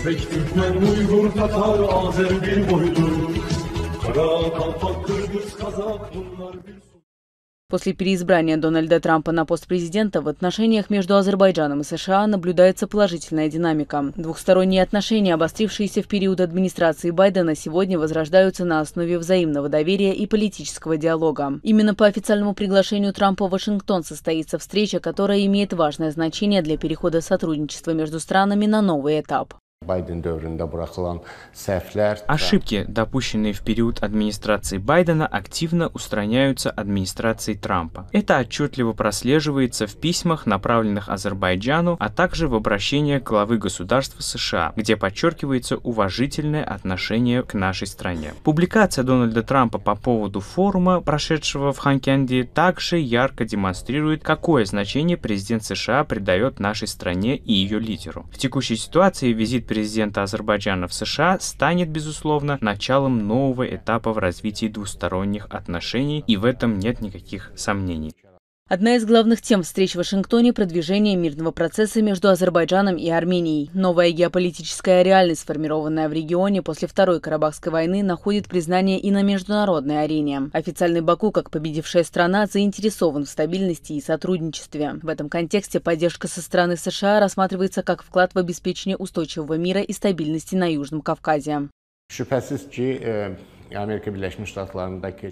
Özbek, Türkmen, Uygur, Tatar, Azer bir boydur. Kara, Kalpak, Kırgız, Kazak bunlar bir... После переизбрания Дональда Трампа на пост президента в отношениях между Азербайджаном и США наблюдается положительная динамика. Двухсторонние отношения, обострившиеся в период администрации Байдена, сегодня возрождаются на основе взаимного доверия и политического диалога. Именно по официальному приглашению Трампа в Вашингтон состоится встреча, которая имеет важное значение для перехода сотрудничества между странами на новый этап. Ошибки, допущенные в период администрации Байдена, активно устраняются администрацией Трампа. Это отчетливо прослеживается в письмах, направленных Азербайджану, а также в обращениях главы государства США, где подчеркивается уважительное отношение к нашей стране. Публикация Дональда Трампа по поводу форума, прошедшего в Ханкенде, также ярко демонстрирует, какое значение президент США придает нашей стране и ее лидеру. В текущей ситуации визит президента Азербайджана в США станет, безусловно, началом нового этапа в развитии двусторонних отношений, и в этом нет никаких сомнений. Одна из главных тем встреч в Вашингтоне – продвижение мирного процесса между Азербайджаном и Арменией. Новая геополитическая реальность, сформированная в регионе после Второй Карабахской войны, находит признание и на международной арене. Официальный Баку, как победившая страна, заинтересован в стабильности и сотрудничестве. В этом контексте поддержка со стороны США рассматривается как вклад в обеспечение устойчивого мира и стабильности на Южном Кавказе.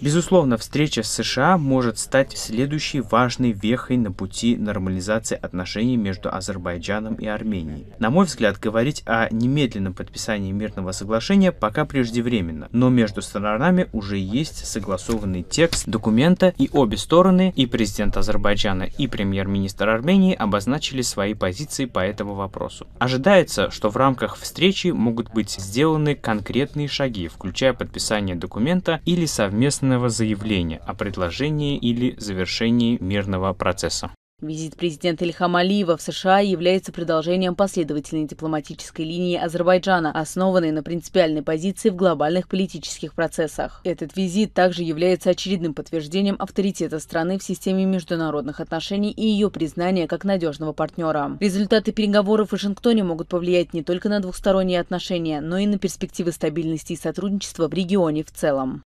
Безусловно, встреча с США может стать следующей важной вехой на пути нормализации отношений между Азербайджаном и Арменией. На мой взгляд, говорить о немедленном подписании мирного соглашения пока преждевременно, но между сторонами уже есть согласованный текст документа, и обе стороны, и президент Азербайджана, и премьер-министр Армении, обозначили свои позиции по этому вопросу. Ожидается, что в рамках встречи могут быть сделаны конкретные шаги, включая подписание документа или совместного заявления о предложении или завершении мирного процесса. Визит президента Ильхама Алиева в США является продолжением последовательной дипломатической линии Азербайджана, основанной на принципиальной позиции в глобальных политических процессах. Этот визит также является очередным подтверждением авторитета страны в системе международных отношений и ее признания как надежного партнера. Результаты переговоров в Вашингтоне могут повлиять не только на двухсторонние отношения, но и на перспективы стабильности и сотрудничества в регионе в целом.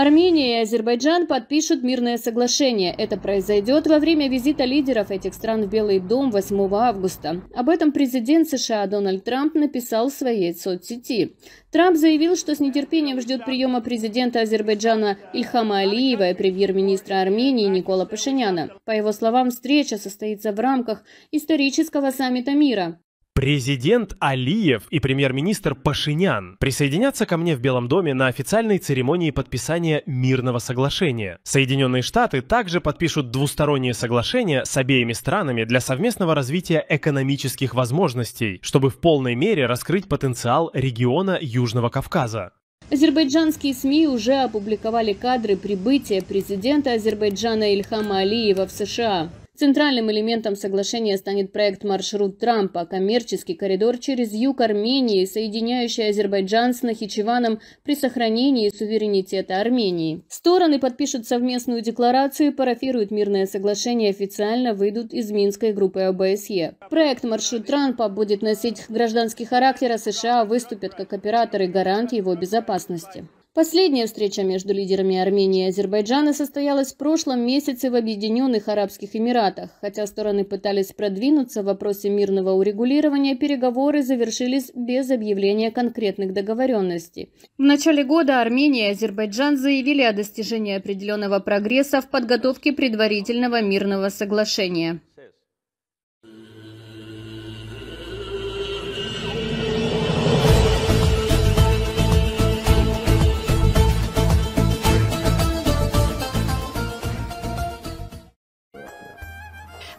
Армения и Азербайджан подпишут мирное соглашение. Это произойдет во время визита лидеров этих стран в Белый дом 8 августа. Об этом президент США Дональд Трамп написал в своей соцсети. Трамп заявил, что с нетерпением ждет приема президента Азербайджана Ильхама Алиева и премьер-министра Армении Никола Пашиняна. По его словам, встреча состоится в рамках исторического саммита мира. Президент Алиев и премьер-министр Пашинян присоединятся ко мне в Белом доме на официальной церемонии подписания мирного соглашения. Соединенные Штаты также подпишут двусторонние соглашения с обеими странами для совместного развития экономических возможностей, чтобы в полной мере раскрыть потенциал региона Южного Кавказа. Азербайджанские СМИ уже опубликовали кадры прибытия президента Азербайджана Ильхама Алиева в США. Центральным элементом соглашения станет проект «Маршрут Трампа» – коммерческий коридор через юг Армении, соединяющий Азербайджан с Нахичеваном при сохранении суверенитета Армении. Стороны подпишут совместную декларацию и парафируют мирное соглашение, официально выйдут из Минской группы ОБСЕ. Проект «Маршрут Трампа» будет носить гражданский характер, а США выступят как оператор и гарант его безопасности. Последняя встреча между лидерами Армении и Азербайджана состоялась в прошлом месяце в Объединенных Арабских Эмиратах. Хотя стороны пытались продвинуться в вопросе мирного урегулирования, переговоры завершились без объявления конкретных договоренностей. В начале года Армения и Азербайджан заявили о достижении определенного прогресса в подготовке предварительного мирного соглашения.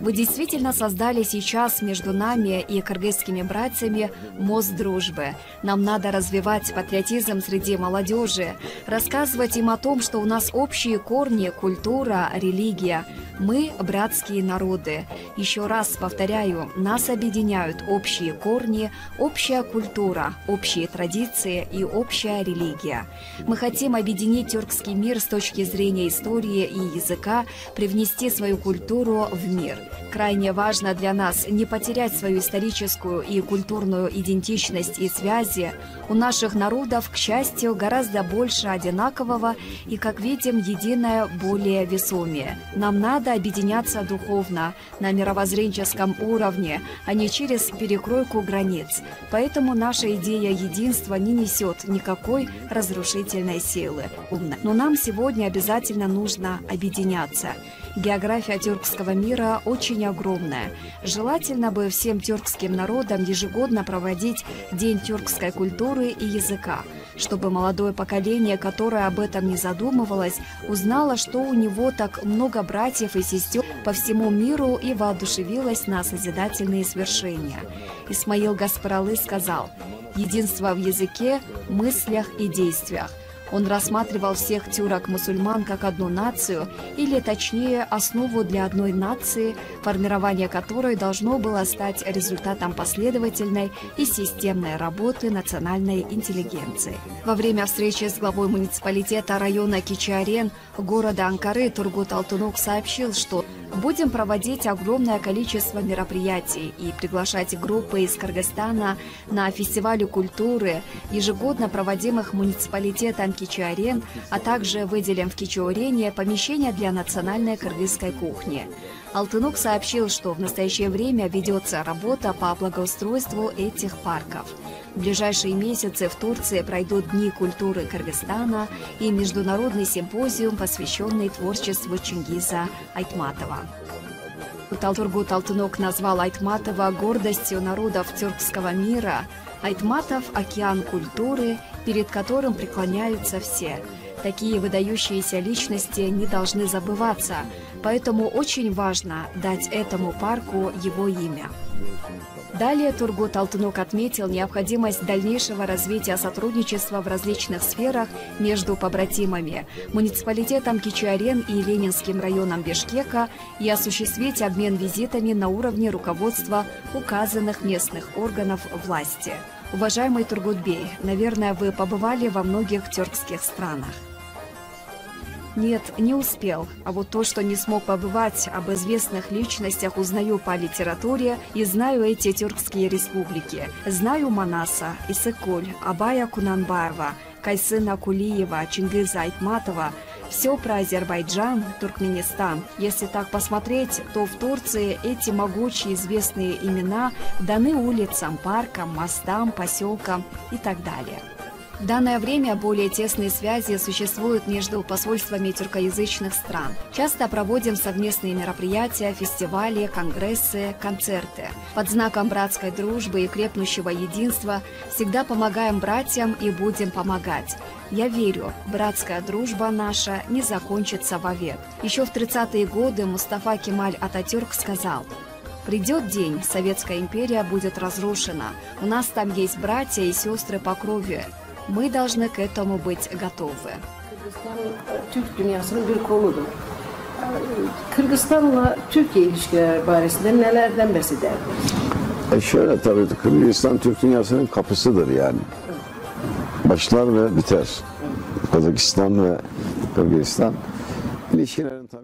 Вы действительно создали сейчас между нами и кыргызскими братьями мост дружбы. Нам надо развивать патриотизм среди молодежи, рассказывать им о том, что у нас общие корни, культура, религия. Мы – братские народы. Еще раз повторяю, нас объединяют общие корни, общая культура, общие традиции и общая религия. Мы хотим объединить тюркский мир с точки зрения истории и языка, привнести свою культуру в мир. Крайне важно для нас не потерять свою историческую и культурную идентичность и связи. У наших народов, к счастью, гораздо больше одинакового и, как видим, единое более весомее. Нам надо объединяться духовно, на мировоззренческом уровне, а не через перекройку границ. Поэтому наша идея единства не несет никакой разрушительной силы. Но нам сегодня обязательно нужно объединяться. География тюркского мира очень огромная. Желательно бы всем тюркским народам ежегодно проводить День тюркской культуры и языка, чтобы молодое поколение, которое об этом не задумывалось, узнало, что у него так много братьев и сестер по всему миру и воодушевилось на созидательные свершения. Исмаил Гаспаралы сказал: «Единство в языке, мыслях и действиях». Он рассматривал всех тюрок-мусульман как одну нацию, или точнее основу для одной нации, формирование которой должно было стать результатом последовательной и системной работы национальной интеллигенции. Во время встречи с главой муниципалитета района Кичиарен города Анкары Тургут Алтунок сообщил, что будем проводить огромное количество мероприятий и приглашать группы из Кыргызстана на фестивали культуры, ежегодно проводимых муниципалитетом Кичиарен, а также выделим в Кичиорене помещение для национальной кыргызской кухни. Алтунок сообщил, что в настоящее время ведется работа по благоустройству этих парков. В ближайшие месяцы в Турции пройдут Дни культуры Кыргызстана и международный симпозиум, посвященный творчеству Чингиза Айтматова. Тургут Алтунок назвал Айтматова гордостью народов тюркского мира. Айтматов – океан культуры, перед которым преклоняются все. Такие выдающиеся личности не должны забываться, поэтому очень важно дать этому парку его имя. Далее Тургут Алтунок отметил необходимость дальнейшего развития сотрудничества в различных сферах между побратимами, муниципалитетом Кичиарен и Ленинским районом Бишкека и осуществить обмен визитами на уровне руководства указанных местных органов власти. Уважаемый Тургутбей, наверное, вы побывали во многих тюркских странах. Нет, не успел. А вот то, что не смог побывать, об известных личностях узнаю по литературе и знаю эти тюркские республики. Знаю Манаса, Исыкуль, Абая Кунанбаева, Кайсына Кулиева, Чингиза Айтматова. Все про Азербайджан, Туркменистан. Если так посмотреть, то в Турции эти могучие известные имена даны улицам, паркам, мостам, поселкам и так далее. В данное время более тесные связи существуют между посольствами тюркоязычных стран. Часто проводим совместные мероприятия, фестивали, конгрессы, концерты. Под знаком братской дружбы и крепнущего единства всегда помогаем братьям и будем помогать. Я верю, братская дружба наша не закончится вовек. Еще в 30-е годы Мустафа Кемаль Ататюрк сказал: «Придет день, Советская империя будет разрушена. У нас там есть братья и сестры по крови. Мы должны к этому быть готовы». Türk dünyasının bir koludur. Kırgızistan'la Türkiye ilişkileri barisinde nelerden bahsederdi? Şöyle tabii Kırgızistan Türk dünyasının kapısıdır yani. Başlar ve biter. Kazakistan ve Kırgızistan.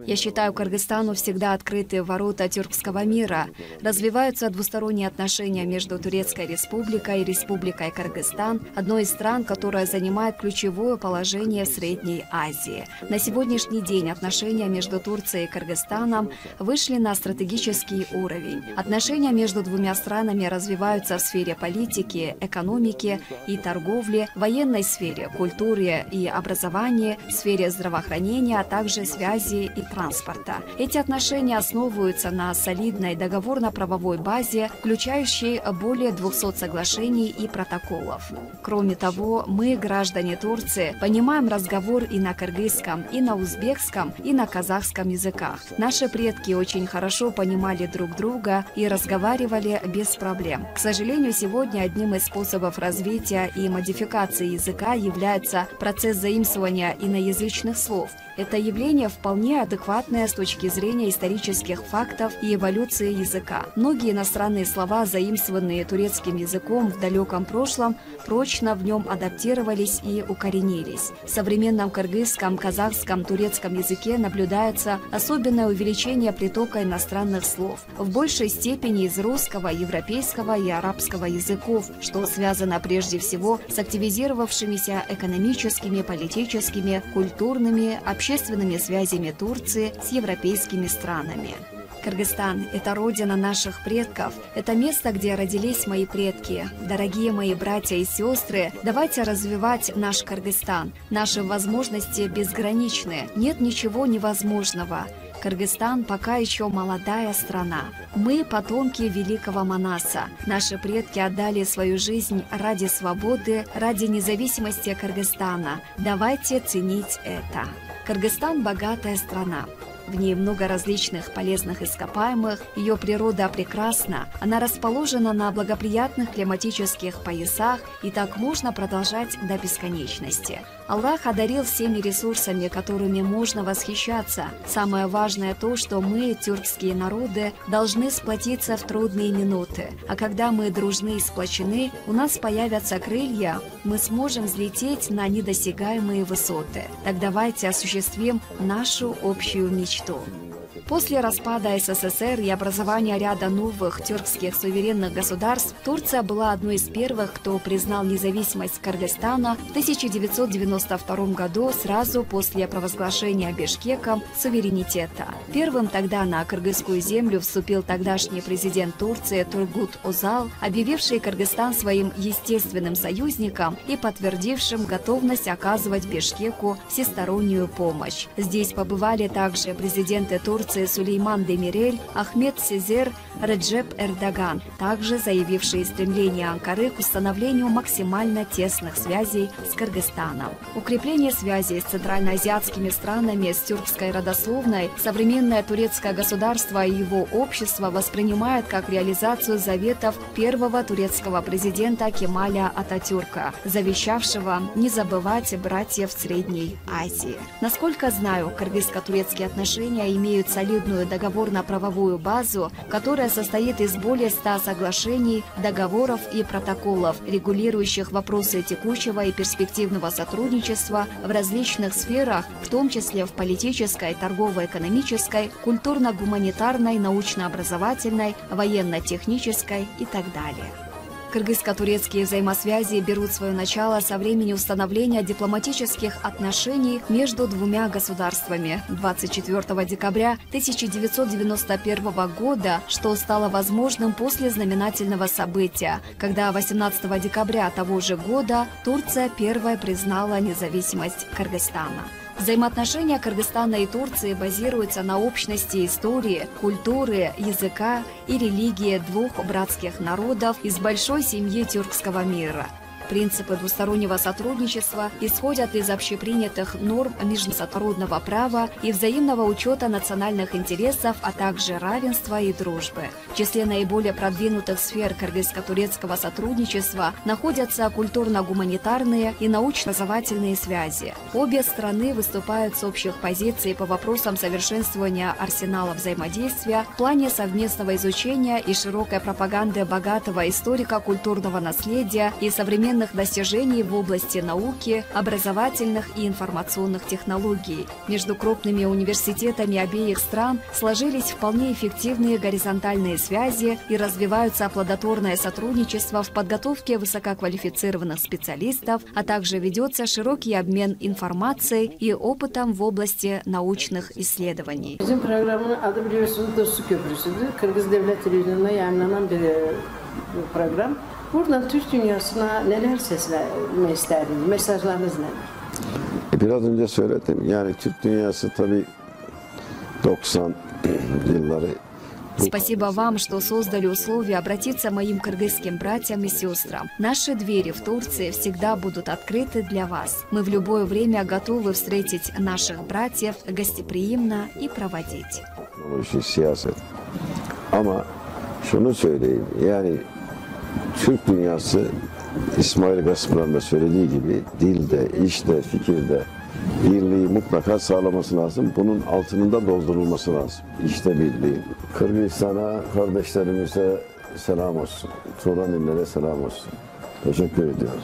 Я считаю, Кыргызстану всегда открыты ворота тюркского мира. Развиваются двусторонние отношения между Турецкой Республикой и Республикой Кыргызстан, одной из стран, которая занимает ключевое положение в Средней Азии. На сегодняшний день отношения между Турцией и Кыргызстаном вышли на стратегический уровень. Отношения между двумя странами развиваются в сфере политики, экономики и торговли, военной сфере, культуре и образовании, сфере здравоохранения, а также связи и транспорта. Эти отношения основываются на солидной договорно-правовой базе, включающей более 200 соглашений и протоколов. Кроме того, мы, граждане Турции, понимаем разговор и на кыргызском, и на узбекском, и на казахском языках. Наши предки очень хорошо понимали друг друга и разговаривали без проблем. К сожалению, сегодня одним из способов развития и модификации языка является процесс заимствования иноязычных слов. Это явление вполне адекватная с точки зрения исторических фактов и эволюции языка. Многие иностранные слова, заимствованные турецким языком в далеком прошлом, прочно в нем адаптировались и укоренились. В современном кыргызском, казахском, турецком языке наблюдается особенное увеличение притока иностранных слов, в большей степени из русского, европейского и арабского языков, что связано прежде всего с активизировавшимися экономическими, политическими, культурными, общественными связями Турции с европейскими странами. Кыргызстан – это родина наших предков, это место, где родились мои предки. Дорогие мои братья и сестры, давайте развивать наш Кыргызстан. Наши возможности безграничны, нет ничего невозможного. Кыргызстан пока еще молодая страна. Мы – потомки великого Манаса. Наши предки отдали свою жизнь ради свободы, ради независимости Кыргызстана. Давайте ценить это. Кыргызстан – богатая страна. В ней много различных полезных ископаемых, ее природа прекрасна, она расположена на благоприятных климатических поясах, и так можно продолжать до бесконечности. Аллах одарил всеми ресурсами, которыми можно восхищаться. Самое важное то, что мы, тюркские народы, должны сплотиться в трудные минуты. А когда мы дружны и сплочены, у нас появятся крылья, мы сможем взлететь на недосягаемые высоты. Так давайте осуществим нашу общую мечту. После распада СССР и образования ряда новых тюркских суверенных государств, Турция была одной из первых, кто признал независимость Кыргызстана в 1992 году, сразу после провозглашения Бишкеком суверенитета. Первым тогда на кыргызскую землю вступил тогдашний президент Турции Тургут Озал, объявивший Кыргызстан своим естественным союзником и подтвердившим готовность оказывать Бишкеку всестороннюю помощь. Здесь побывали также президенты Турции Сулейман Демирель, Ахмед Сезер, Реджеп Эрдоган, также заявившие стремление Анкары к установлению максимально тесных связей с Кыргызстаном. Укрепление связей с центральноазиатскими странами, с тюркской родословной, современное турецкое государство и его общество воспринимают как реализацию заветов первого турецкого президента Кемаля Ататюрка, завещавшего не забывать братьев в Средней Азии. Насколько знаю, кыргызско-турецкие отношения имеют солидную договорно-правовую базу, которая состоит из более 100 соглашений, договоров и протоколов, регулирующих вопросы текущего и перспективного сотрудничества в различных сферах, в том числе в политической, торгово-экономической, культурно-гуманитарной, научно-образовательной, военно-технической и так далее. Кыргызско-турецкие взаимосвязи берут свое начало со времени установления дипломатических отношений между двумя государствами 24 декабря 1991 года, что стало возможным после знаменательного события, когда 18 декабря того же года Турция первая признала независимость Кыргызстана. Взаимоотношения Кыргызстана и Турции базируются на общности истории, культуры, языка и религии двух братских народов из большой семьи тюркского мира. Принципы двустороннего сотрудничества исходят из общепринятых норм международного права и взаимного учета национальных интересов, а также равенства и дружбы. В числе наиболее продвинутых сфер кыргызско-турецкого сотрудничества находятся культурно-гуманитарные и научно-образовательные связи. Обе страны выступают с общих позиций по вопросам совершенствования арсенала взаимодействия в плане совместного изучения и широкой пропаганды богатого историко-культурного наследия и современных достижений в области науки, образовательных и информационных технологий. Между крупными университетами обеих стран сложились вполне эффективные горизонтальные связи и развиваются плодотворное сотрудничество в подготовке высококвалифицированных специалистов, а также ведется широкий обмен информацией и опытом в области научных исследований. Bizim programın adı biliyorsunuz Dostu Köprüsü'dür. Kırgız Devlet Televizyonu'nda yayınlanan bir program. Buradan Türk dünyasına neler seslenme isterdiniz? Mesajlarınız neler? Biraz önce söyledim. Yani Türk dünyası tabii 90 yılları. Спасибо вам, что создали условия обратиться моим кыргызским братьям и сестрам. Наши двери в Турции всегда будут открыты для вас. Мы в любое время готовы встретить наших братьев gastepриимно и проводить. Siyaset. Ama şunu söyleyeyim. Yani Türk dünyası İsmail Gaspıran'da söylediği gibi dilde, işte, fikirde birliği mutlaka sağlaması lazım. Bunun altının da doldurulması lazım. İşte birliği. Kırgızistan'a, kardeşlerimize selam olsun. Turan illere selam olsun. Teşekkür ediyorum.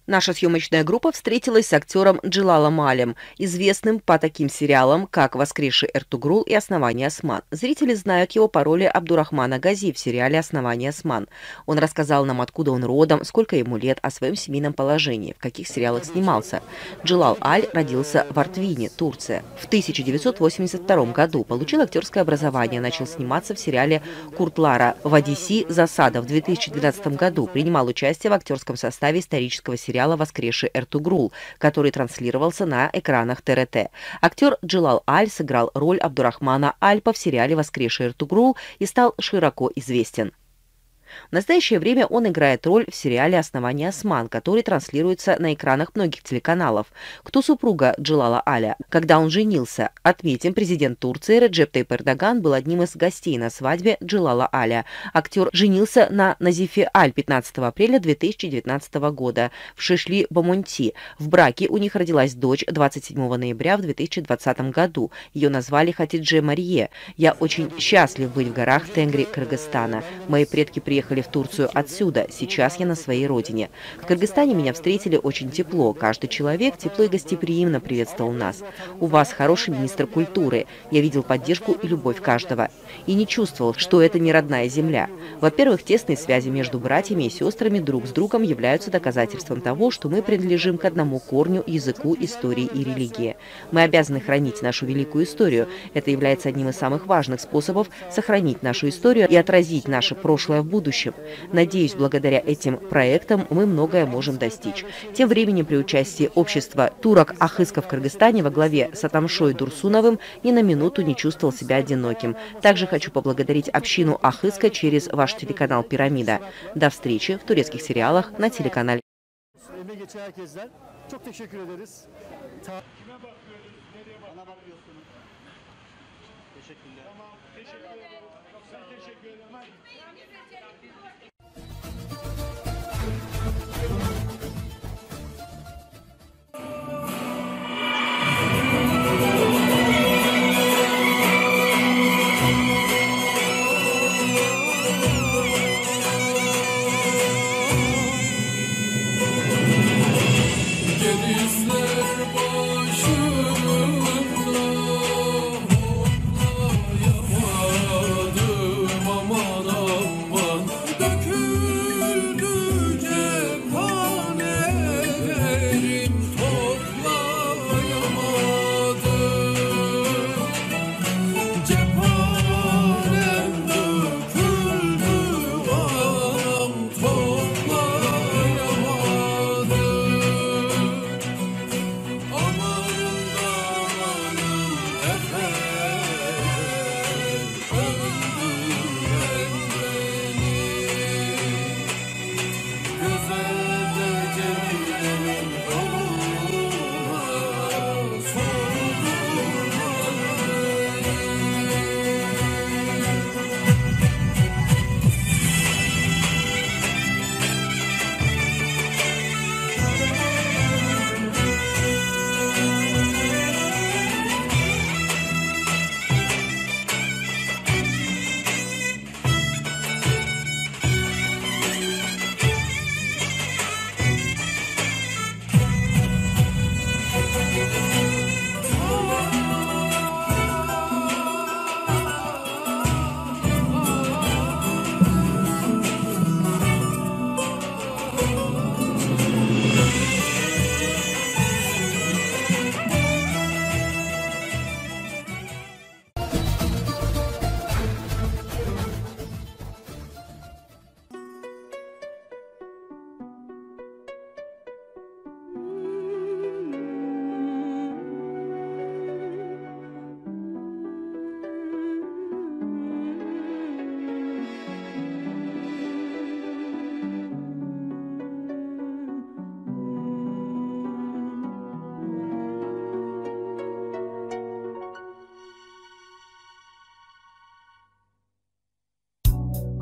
Наша съемочная группа встретилась с актером Джилалом Алем, известным по таким сериалам, как «Воскресший Эртугрул» и «Основание Осман». Зрители знают его по роли Абдурахмана Гази в сериале «Основание Осман». Он рассказал нам, откуда он родом, сколько ему лет, о своем семейном положении, в каких сериалах снимался. Джилал Аль родился в Артвине, Турция. В 1982 году получил актерское образование, начал сниматься в сериале «Куртлара». В «Одиссе. Засада» в 2012 году принимал участие в актерском составе исторического сериала «Воскресший Эртугрул», который транслировался на экранах ТРТ. Актер Джилал Аль сыграл роль Абдурахмана Альпа в сериале «Воскресший Эртугрул» и стал широко известен. В настоящее время он играет роль в сериале «Основание Осман», который транслируется на экранах многих телеканалов. Кто супруга Джилала Аля? Когда он женился? Отметим, президент Турции Реджеп Тайип Эрдоган был одним из гостей на свадьбе Джилала Аля. Актер женился на Назифе Аль 15 апреля 2019 года в Шишли-Бомонти. В браке у них родилась дочь 27 ноября в 2020 году. Ее назвали Хатидже Марие. «Я очень счастлив быть в горах Тенгри, Кыргызстана. Мои предки приехали в Турцию отсюда. Сейчас я на своей родине. В Кыргызстане меня встретили очень тепло. Каждый человек тепло и гостеприимно приветствовал нас. У вас хороший министр культуры. Я видел поддержку и любовь каждого. И не чувствовал, что это не родная земля. Во-первых, тесные связи между братьями и сестрами друг с другом являются доказательством того, что мы принадлежим к одному корню, языку, истории и религии. Мы обязаны хранить нашу великую историю. Это является одним из самых важных способов сохранить нашу историю и отразить наше прошлое в будущем. Надеюсь, благодаря этим проектам мы многое можем достичь». Тем временем при участии общества турок-ахыска в Кыргызстане во главе с Атамшой Дурсуновым ни на минуту не чувствовал себя одиноким. Также хочу поблагодарить общину ахыска через ваш телеканал «Пирамида». До встречи в турецких сериалах на телеканале.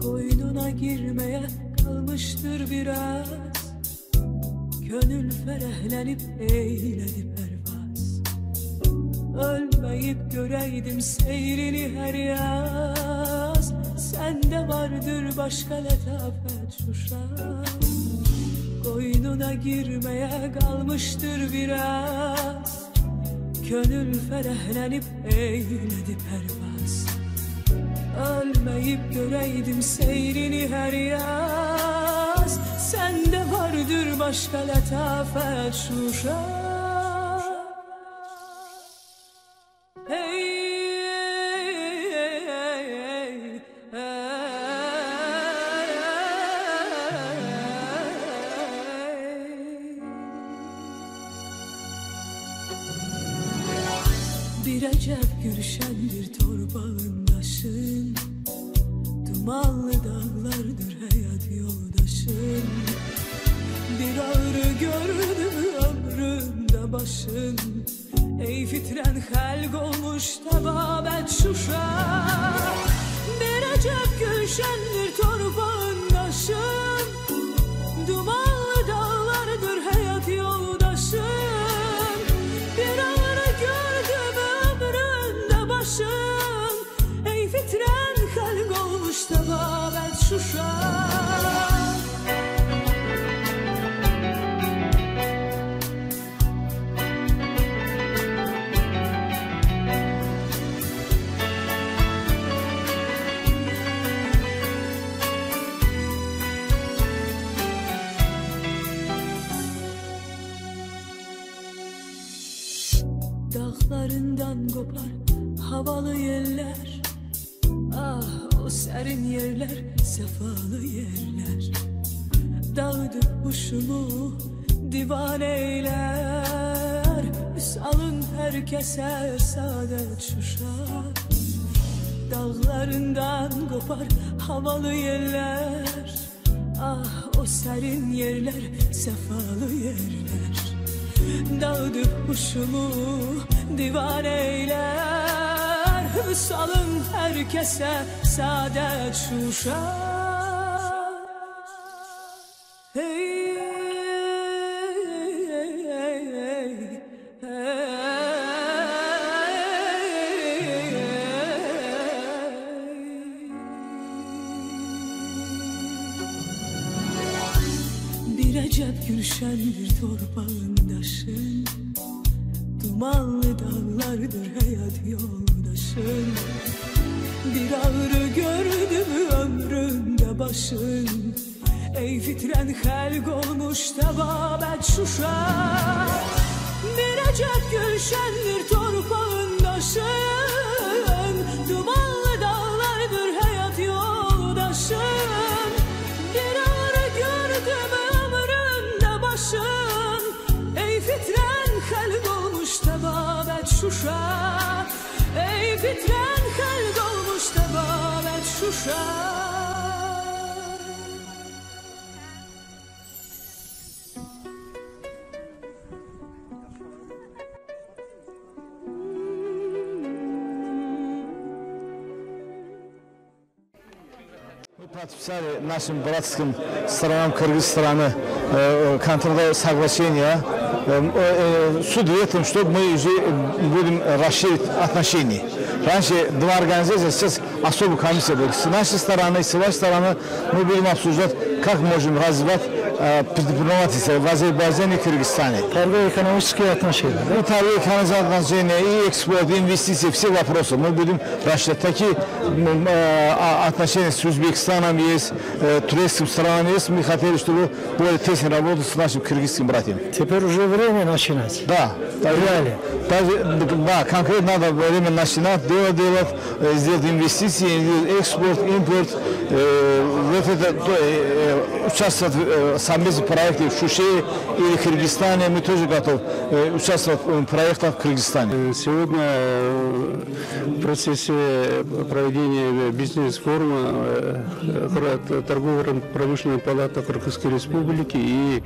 Koynuna girmeye kalmıştır biraz. Gönül ferehlenip eğledi pervaz. Ölmeyip göreydim seyrini her yaz. Sende vardır başka letafet şu şans. Koynuna girmeye kalmıştır biraz. Gönül ferehlenip eğledi pervaz. Ölmeyip göreydim seyrini her yaz. Sende vardır başka letafet şu şans. Hey, hey, hey, hey, Bir acep gülşendir torbalındaşın. Dumanlı dağlardır hayat yoldaşın. Bir ağrı gördü mü ömründe başın. Ey fitren helg olmuş tebabet Şuşa. Bir acep gülşendir torpağındaşın. Dumanlı dağlardır hayat yoldaşın. Bir ağrı gördü mü ömründe başın. Ey fitren helg olmuş tebabet Şuşa. Dağlarından kopar havalı yerler. Ah o serin yerler, sefalı yerler. Dağıdıp kuşumu divan eyler. Üsalın herkese saadet Şuşa. Dağlarından kopar havalı yerler. Ah o serin yerler, sefalı yerler. Dağıdıp kuşumu divan eyler. Üsalın herkese saadet Şuşa. Hey, hey, hey, hey, bir acep gülşendir torpağındaşın. Dumanlı dağlardır hayat yoldaşın. Bir ağrı gördü mü ömründe başın. Ey fitren helg olmuş tebabet Şuşa. Bir acep gülşendir torpağındaşın. Dumanlı dağlardır hayat yoldaşın. Bir ağrı gördü mü ömründe başın. Ey fitren helg olmuş tebabet Şuşa. Ey fitren helg olmuş tebabet Şuşa. Мы подписали нашим братским странам Кыргызстана контрольное соглашение с удовольствием, чтобы мы уже будем расширить отношения. Раньше два организации, сейчас особая комиссия будет. С нашей стороны, с вашей стороны мы будем обсуждать, как можем развивать предпринимательство в Азербайджане и Кыргызстане. Торгово-экономические отношения. И торгово-экономические отношения, и экспорт, и инвестиции, все вопросы мы будем расширять. Такие отношения с Узбекистаном есть, турецким странами есть. Мы хотели, чтобы более тесно работать с нашими кыргызскими братьями. Теперь уже время начинать. Да. Да, конкретно надо время начинать, делать, сделать инвестиции, экспорт, импорт, участвовать в совместных проектах в Шуше или Кыргызстане. Мы тоже готовы участвовать в проектах в Кыргызстане. Сегодня в процессе проведения бизнес-форума Торгово-промышленная палата Кыргызской Республики и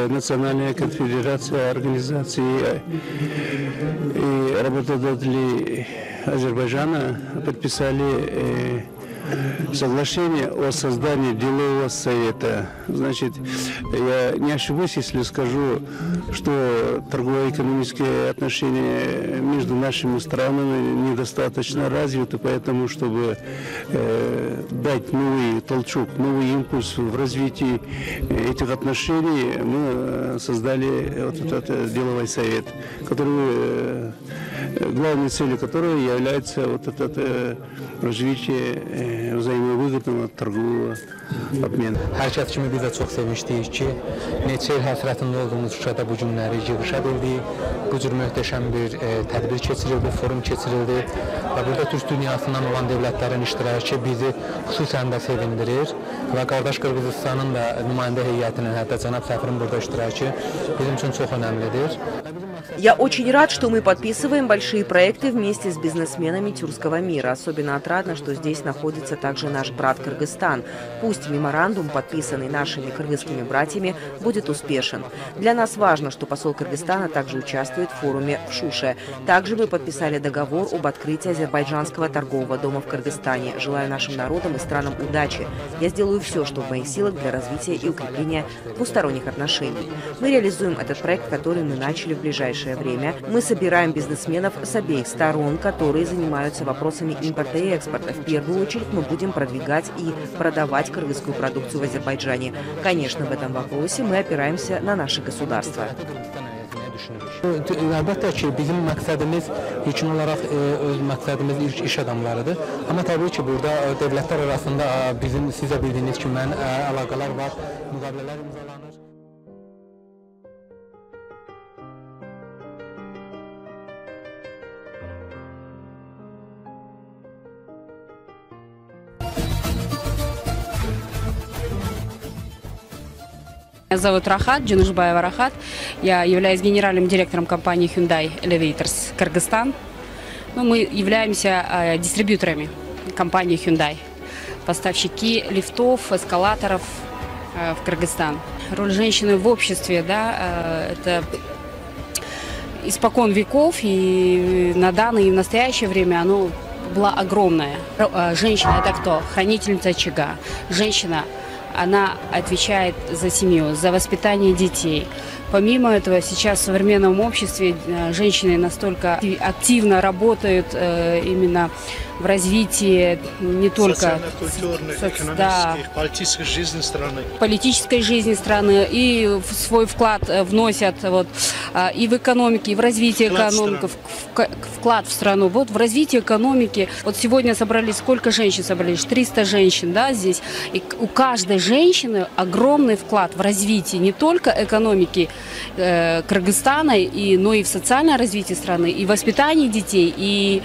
Национальная конфедерация организаций и работодателей Азербайджана подписали соглашение о создании делового совета. Значит, я не ошибусь, если скажу, что торгово-экономические отношения между нашими странами недостаточно развиты, поэтому, чтобы дать новый толчок, новый импульс в развитии этих отношений, мы создали вот этот деловой совет, который, главной целью которого является вот это развитие взаимовыгодного торгового обмена. Hərəkət kimi biz də çox sevinçliyik ki, neçə il həsrətində olduğumuz Şuşada bu günləri yığışa bildik. Bu cür möhtəşəm bir tədbir keçirildi, forum keçirildi və burada Türk dünyasından olan dövlətlərin iştirakı bizi xüsusən də sevindirir və qardaş Qırğızıstanın da nümayəndə heyətinin, hətta cənab səfirin burada iştirakı bizim üçün çox önəmlidir. Я очень рад, что мы подписываем большие проекты вместе с бизнесменами тюркского мира. Особенно отрадно, что здесь находится также наш брат Кыргызстан. Пусть меморандум, подписанный нашими кыргызскими братьями, будет успешен. Для нас важно, что посол Кыргызстана также участвует в форуме в Шуше. Также мы подписали договор об открытии Азербайджанского торгового дома в Кыргызстане. Желаю нашим народам и странам удачи. Я сделаю все, что в моих силах для развития и укрепления двусторонних отношений. Мы реализуем этот проект, который мы начали в ближайшее время. Мы собираем бизнесменов с обеих сторон, которые занимаются вопросами импорта и экспорта. В первую очередь мы будем продвигать и продавать кыргызскую продукцию в Азербайджане. Конечно, в этом вопросе мы опираемся на наше государство. Əlbəttə ki, bizim məqsədimiz ilkin olaraq öz məqsədimiz ilk iş adamlarıdır. Amma təbii ki, burada dövlətlər arasında bizim sizə bildiyiniz kimi əlaqələr var, müqavilələr imzalanır. Меня зовут Рахат, Джунушбаева Рахат. Я являюсь генеральным директором компании Hyundai Elevators Кыргызстан. Мы являемся дистрибьюторами компании Hyundai. Поставщики лифтов, эскалаторов в Кыргызстан. Роль женщины в обществе, да, это испокон веков, и на данное и в настоящее время оно было огромное. Женщина – это кто? Хранительница очага. Женщина – она отвечает за семью, за воспитание детей. Помимо этого, сейчас в современном обществе женщины настолько активно работают именно в развитии не только политической жизни страны. Политической жизни страны, и свой вклад вносят и в экономике, и в развитие экономики, вклад в страну. Вот в развитие экономики. Вот сегодня собрались, сколько женщин собрались? 300 женщин, да, здесь. И у каждой женщины огромный вклад в развитие не только экономики Кыргызстана, но и в социальное развитие страны, и в воспитании детей, и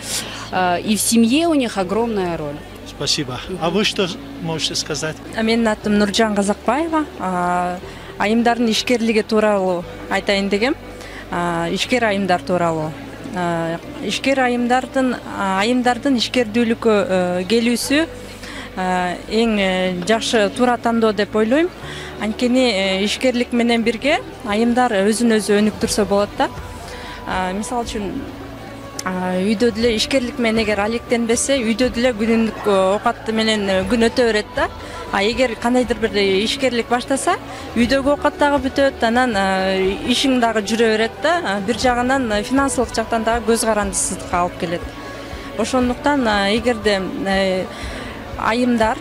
в семье у них огромная роль. Спасибо. А вы что можете сказать? Менин атым Нуржан Казакбаева. Айымдардын ишкерлиги тууралуу айтайын дегем. Ишкер айымдар тууралуу. Ишкер айымдардын ишкердүүлүккө келүүсү эң жакшы туура тандоо деп ойлойм. Анткени ишкерлик менен бирге айымдар өзүн өзү өнүктүрсө болот да. Мисалы үчүн үйдө деле ишкерлик менен эгер алектенбесе, үйдө деле күнүлүк оокат менен күн өтө берет да. Эгер кандайдыр бир ишкерлик баштаса, үйдөгү оокат дагы бүтөт, анан ишиң дагы жүрө берет да. Бир жагынан финансылык жактан дагы көз карандысыздыкка алып келет. Ошондуктан эгерде айымдар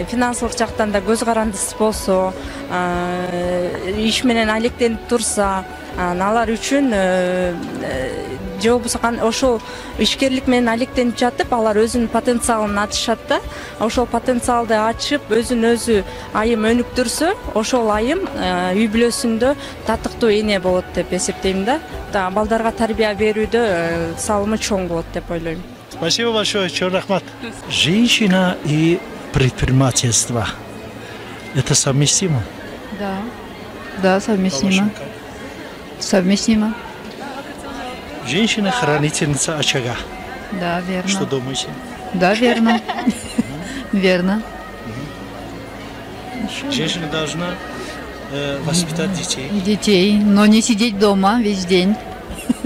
финансылык жактан да көз карандысыз болсо, иш менен алектенип турса, алар үчүн же болбосо ошол ишкерлик менен алектенип жатып, алар өзүнүн потенциалын ачышат да. Ошол потенциалды ачып, өзүн өзү айым өнүктүрсө, ошол айым үй бүлөсүндө татыктуу эне болот деп эсептейм да. Балдарга тарбия берүүдө салымы чоң болот деп ойлойм. Спасибо большое, чоң рахмат. Женщина и предпринимательство – это совместимо? Да, совместимо. Совместимо. Женщина – хранительница очага. Да, верно. Что думаете? Да, верно. Верно. Женщина должна воспитать детей. Детей, но не сидеть дома весь день.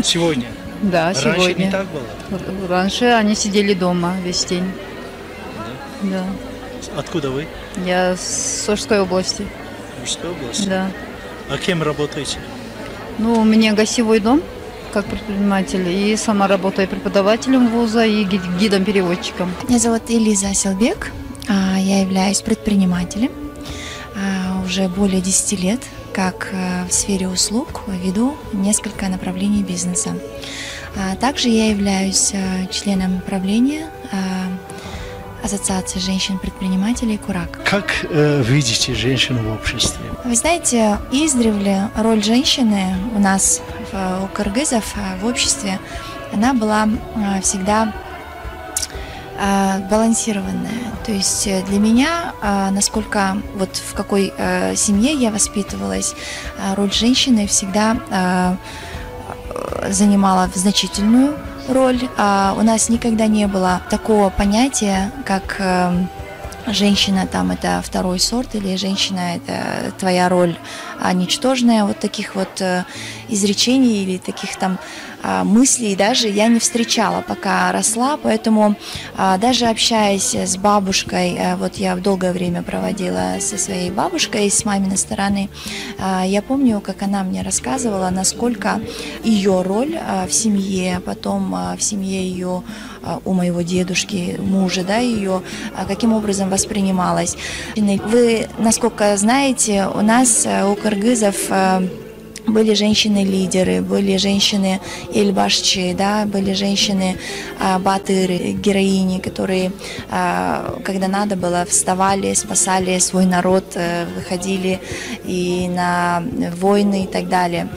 Сегодня? Да, сегодня. Раньше не так было? Раньше они сидели дома весь день. Да. Откуда вы? Я с Ошской области. Ошской области? Да. А кем работаете? Ну, у меня гостевой дом, как предприниматель, и сама работаю преподавателем вуза и гидом-переводчиком. Меня зовут Элиза Аселбек, я являюсь предпринимателем уже более 10 лет, как в сфере услуг веду несколько направлений бизнеса. Также я являюсь членом правления Ассоциации женщин-предпринимателей «Курак». Как видите женщину в обществе? Вы знаете, издревле роль женщины у нас, у кыргызов в обществе, она была всегда балансированная. То есть для меня, насколько вот в какой семье я воспитывалась, роль женщины всегда занимала значительную роль. У нас никогда не было такого понятия, как женщина там это второй сорт или женщина это твоя роль ничтожная. Вот таких вот изречений или таких там мыслей даже я не встречала, пока росла, поэтому даже общаясь с бабушкой, вот я долгое время проводила со своей бабушкой с маминой стороны, я помню, как она мне рассказывала, насколько ее роль в семье, потом в семье ее у моего дедушки, мужа, да, ее каким образом воспринималась. Вы, насколько знаете, у нас, у кыргызов, были женщины-лидеры, были женщины эльбашчи, да, были женщины батыры, героини, которые, когда надо было, вставали, спасали свой народ, выходили и на войны и так далее.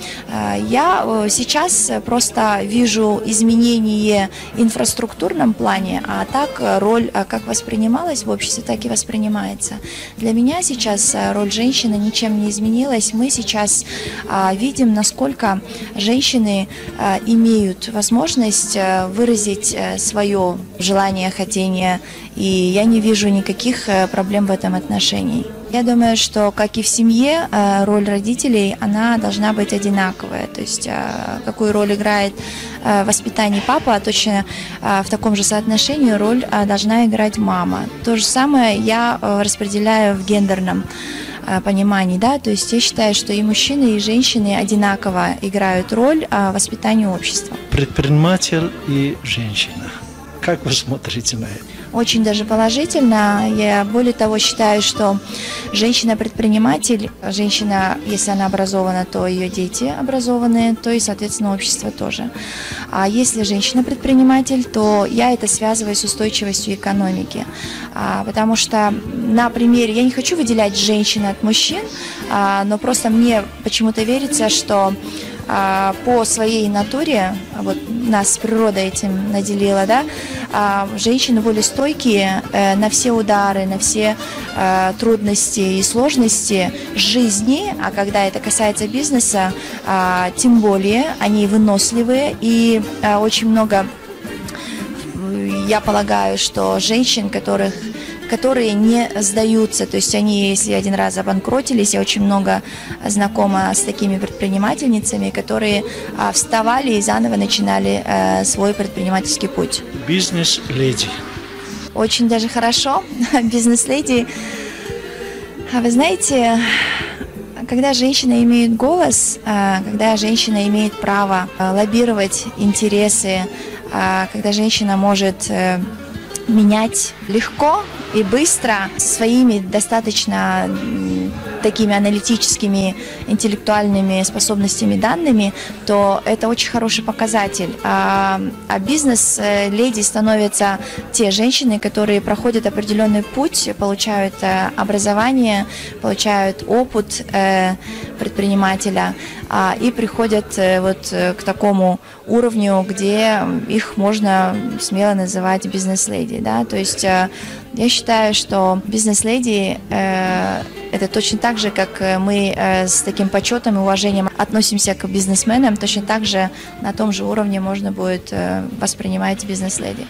Я сейчас просто вижу изменение в инфраструктурном плане, а так роль как воспринималась в обществе, так и воспринимается. Для меня сейчас роль женщины ничем не изменилась. Мы сейчас видим, насколько женщины имеют возможность выразить свое желание, хотение, и я не вижу никаких проблем в этом отношении. Я думаю, что, как и в семье, роль родителей, она должна быть одинаковая. То есть, какую роль играет воспитание папа, точно в таком же соотношении роль должна играть мама. То же самое я распределяю в гендерном понимании, да, то есть я считаю, что и мужчины, и женщины одинаково играют роль в воспитании общества. Предприниматель и женщина. Как вы смотрите на это? Очень даже положительно. Я более того считаю, что женщина-предприниматель, женщина, если она образована, то ее дети образованы, то и, соответственно, общество тоже. А если женщина-предприниматель, то я это связываю с устойчивостью экономики. Потому что на примере, я не хочу выделять женщин от мужчин, но просто мне почему-то верится, что по своей натуре, вот нас природа этим наделила, да, женщины более стойкие на все удары, на все трудности и сложности жизни, а когда это касается бизнеса, тем более они выносливые, и очень много, я полагаю, что женщин, которые не сдаются, то есть они, если один раз обанкротились, я очень много знакома с такими предпринимательницами, которые вставали и заново начинали свой предпринимательский путь. Бизнес-леди. Очень даже хорошо, бизнес-леди. Вы знаете, когда женщина имеет голос, когда женщина имеет право лоббировать интересы, когда женщина может менять легко и быстро своими достаточно такими аналитическими, интеллектуальными способностями, данными, то это очень хороший показатель. А бизнес-леди становятся те женщины, которые проходят определенный путь, получают образование, получают опыт предпринимателя и приходят вот к такому уровню, где их можно смело называть бизнес-леди. Да? То есть я считаю, что бизнес-леди это точно так же, как мы с таким почетом и уважением относимся к бизнесменам, точно так же на том же уровне можно будет воспринимать бизнес-леди.